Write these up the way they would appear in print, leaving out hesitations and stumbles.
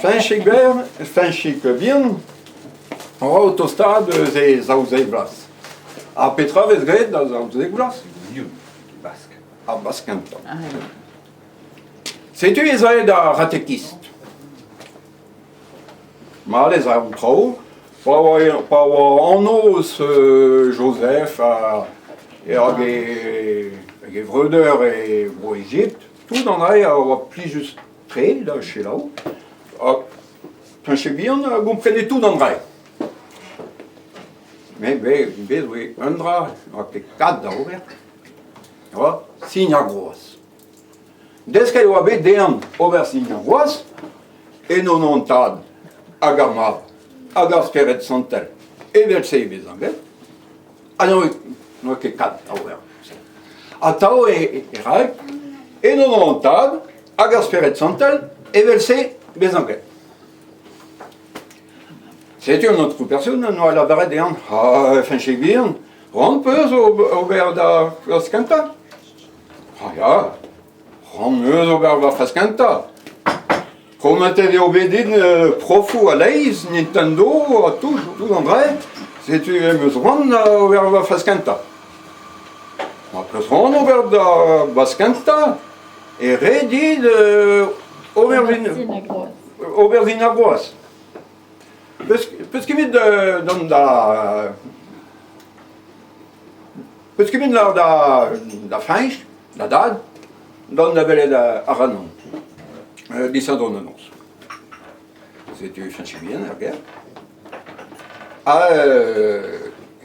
Fanchik bien, on va autostade ze zaouzei blas. A Petra vez gret da zaouzei blas. Basque. A Baskanta. Setu ez aed a ratekist. Ma les a trao, pa oa annoz Joseph e hag e vreuder e bro Egypt, tout an ae a oa pli just tre da chelau. Fanchik bien a gomprene tout an rai. Mais bez oe un dra, a ket 4 da ober. Signa groas. Desket oa bet dean ober signa groas, e non ontad hag ar mab, hag ar speret santel, e vel se bez anget, a no ket 4 da ober. A tao e raik, e non ontad hag ar speret santel, e vel se bez anget. Setu an autre person, no a lavaret dean, Fanchik bien, ran peus ober da faskanta. Ja, ran meus ober da faskanta. Komate de obedin profu a leiz, Nintendo, a tout an dre, setu meus ran ober da faskanta. Ma peus ran ober da baskanta, e redid aubergine a groas. Peus kemit d'an da... Peus kemit da feinch, da dad, d'an da velet a ranon. Disant an annons. Setu Fanchik bien ar ger.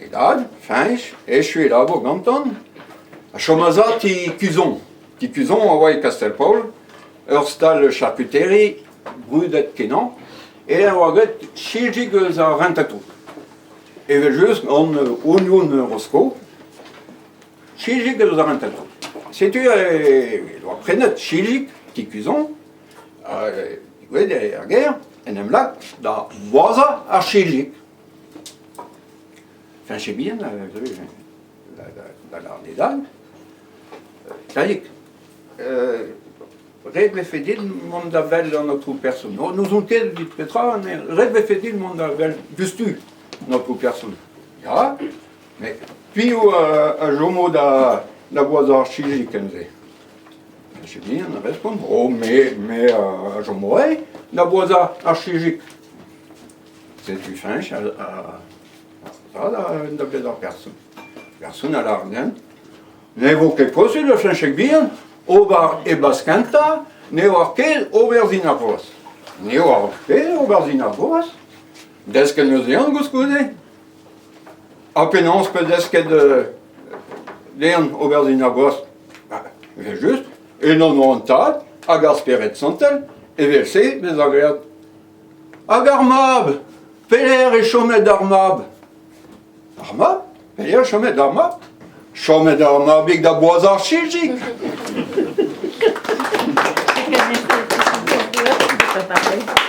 E dad, feinch, echu e labo gantan, a chomaza ti kuzon. Ti kuzon a oa e Castelpaul, ur stal charcuterie, brudet kenan, e a oa get chiljik eus a rentatou. E vel just an oignon rosko, chiljik eus a rentatou. Setu e oa prenet chiljik, ti kuzon, gwed ar ger, en em lak da boaza ar chiljik. Fanchik bien, da l'ar dedal. Tadik, red ve fedil mont da vel an autrou person. Nous on ket dit Petra, red ve fedil mont da vel gustu an autrou person. Ja, mais puis a jomo da boaza ar chiljik en ze. Fanchik bien, a respond, mais a jomo da boaza ar chiljik. Setu feinch da bled ar person. Person a l'arden. Ne vo ket posul da Fanchik bien, ober e baskanta, ne oar ket aubergine ar groas. Ne oar ket aubergine ar groas. Desket meus ean gouskoude. A penans pe desket dean aubergine ar groas. Vel just, e non ontad, hag ar speret santel, e vel se bez ar gred. Hag ar mab, peler e chomet ar mab. Ar mab? Peler chomet ar mab? Chomet ar mabik da boaz ar chiljik. Je connaissais pas pareil.